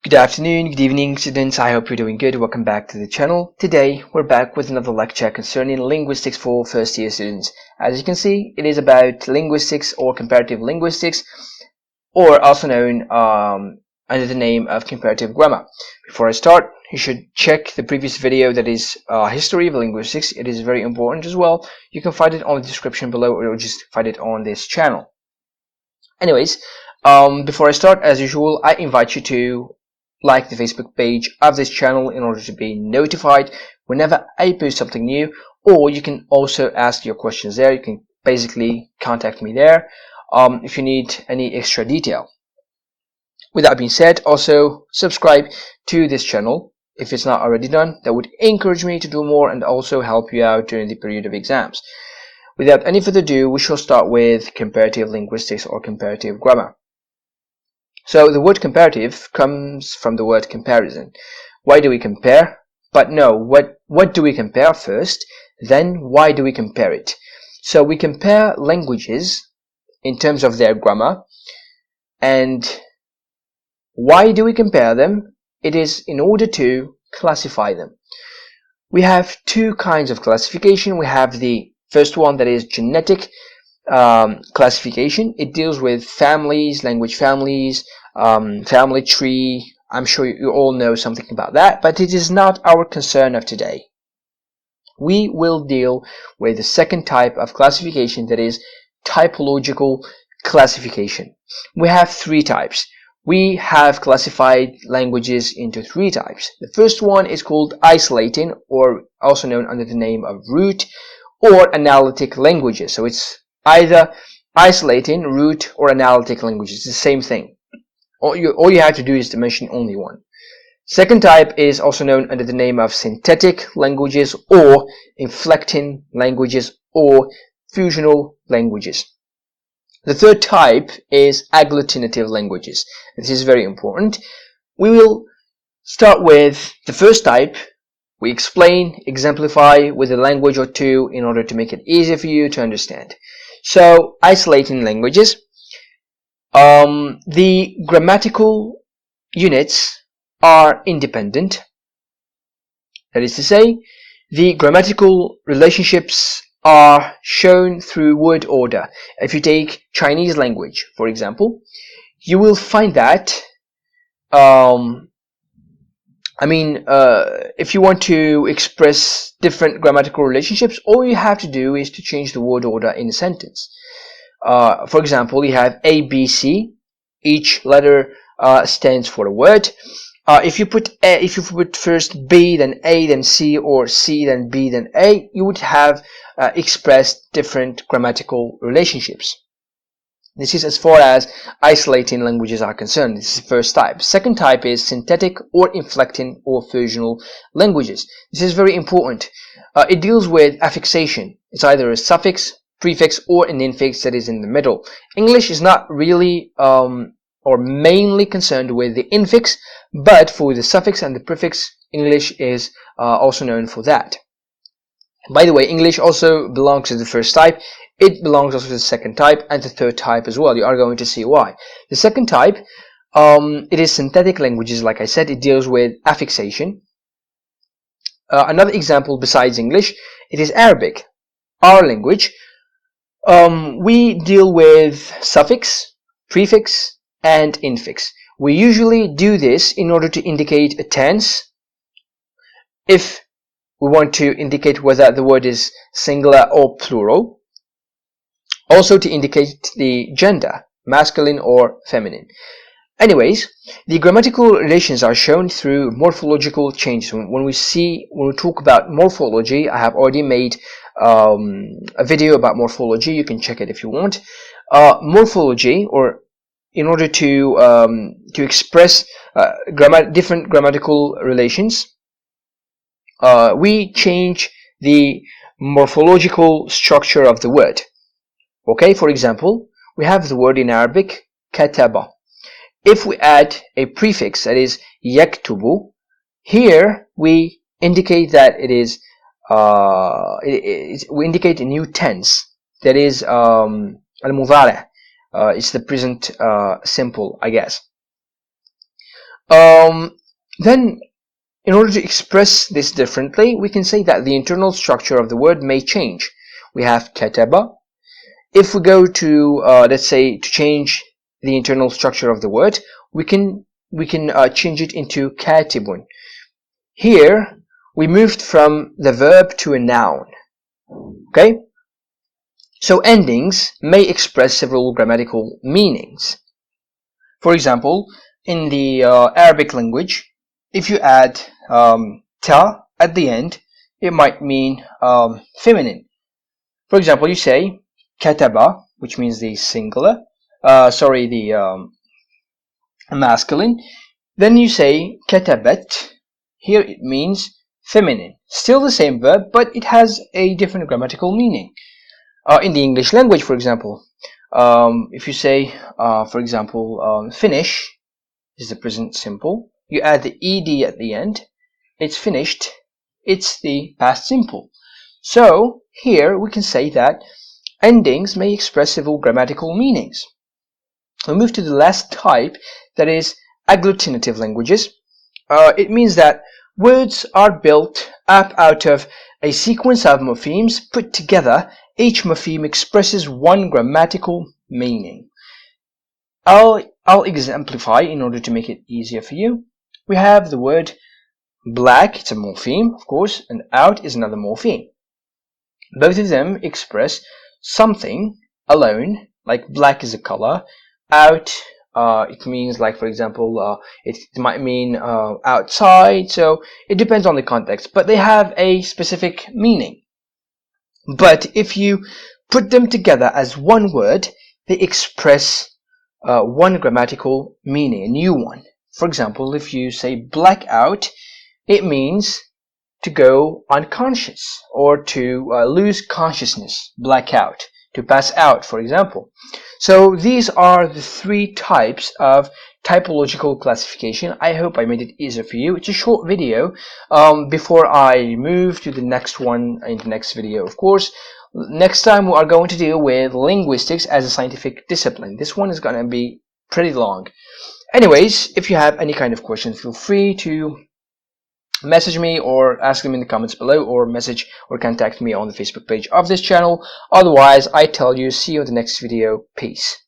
Good afternoon, good evening, students. I hope you're doing good. Welcome back to the channel. Today, we're back with another lecture concerning linguistics for first-year students. As you can see, it is about linguistics or comparative linguistics, or also known under the name of comparative grammar. Before I start, you should check the previous video that is history of linguistics. It is very important as well. You can find it on the description below, or just find it on this channel. Anyways, before I start, as usual, I invite you to like the Facebook page of this channel in order to be notified whenever I post something new, or you can also ask your questions there. You can basically contact me there if you need any extra detail. With that being said, also subscribe to this channel if it's not already done. That would encourage me to do more and also help you out during the period of exams. Without any further ado, we shall start with comparative linguistics or comparative grammar. So the word comparative comes from the word comparison. Why do we compare? But no, what do we compare first? Then why do we compare it? So we compare languages in terms of their grammar. And why do we compare them? It is in order to classify them. We have two kinds of classification. We have the first one, that is genetic classification. It deals with families, language families, family tree. I'm sure you all know something about that, but it is not our concern of today. We will deal with the second type of classification, that is typological classification. We have three types. We have classified languages into three types. The first one is called isolating, or also known under the name of root or analytic languages. So it's either isolating, root, or analytic languages. It's the same thing. All you have to do is to mention only one. Second type is also known under the name of synthetic languages, or inflecting languages, or fusional languages. The third type is agglutinative languages. This is very important. We will start with the first type. We explain, exemplify with a language or two in order to make it easier for you to understand. So, isolating languages. The grammatical units are independent. That is to say, the grammatical relationships are shown through word order. If you take Chinese language, for example, you will find that if you want to express different grammatical relationships, all you have to do is to change the word order in a sentence. For example, you have A, B, C. Each letter stands for a word. If you put first B, then A, then C, or C, then B, then A, you would have expressed different grammatical relationships. This is as far as isolating languages are concerned. This is the first type. Second type is synthetic or inflecting or fusional languages. This is very important. It deals with affixation. It's either a suffix, prefix, or an infix that is in the middle. English is not really or mainly concerned with the infix, but for the suffix and the prefix, English is also known for that. By the way, English also belongs to the first type. It belongs also to the second type and the third type as well. You are going to see why. The second type, it is synthetic languages. Like I said, it deals with affixation. Another example besides English, it is Arabic. Our language. We deal with suffix, prefix, and infix. We usually do this in order to indicate a tense. If we want to indicate whether the word is singular or plural. Also to indicate the gender, masculine or feminine. Anyways, the grammatical relations are shown through morphological changes. When we talk about morphology, I have already made a video about morphology. You can check it if you want. Morphology, or in order to express different grammatical relations, we change the morphological structure of the word. Okay, for example, we have the word in Arabic, kataba. If we add a prefix, that is yaktubu, here we indicate that it is we indicate a new tense, that is al-mudari. It's the present simple, I guess. Then, in order to express this differently, we can say that the internal structure of the word may change. We have kataba. If we go to, let's say, to change the internal structure of the word, we can change it into katibun. Here, we moved from the verb to a noun. Okay? So endings may express several grammatical meanings. For example, in the Arabic language, if you add ta at the end, it might mean feminine. For example, you say kataba, which means the singular, the masculine. Then you say katabat. Here it means feminine. Still the same verb, but it has a different grammatical meaning. In the English language, for example, if you say, for example, finish is the present simple. You add the ed at the end. It's finished. It's the past simple. So here we can say that endings may express several grammatical meanings. We move to the last type, that is agglutinative languages. It means that words are built up out of a sequence of morphemes put together. Each morpheme expresses one grammatical meaning. I'll exemplify in order to make it easier for you. We have the word black, it's a morpheme, of course, and out is another morpheme. Both of them express something alone, like black is a color. Out, it means, like, for example, it might mean outside, so it depends on the context, but they have a specific meaning. But if you put them together as one word, they express one grammatical meaning, a new one. For example, if you say blackout, it means to go unconscious or to lose consciousness, blackout, to pass out, for example. So these are the three types of typological classification. I hope I made it easier for you. It's a short video before I move to the next one in the next video, of course. Next time we are going to deal with linguistics as a scientific discipline. This one is going to be pretty long. Anyways, if you have any kind of questions, feel free to message me or ask them in the comments below, or message or contact me on the Facebook page of this channel. Otherwise, I tell you, see you in the next video. Peace.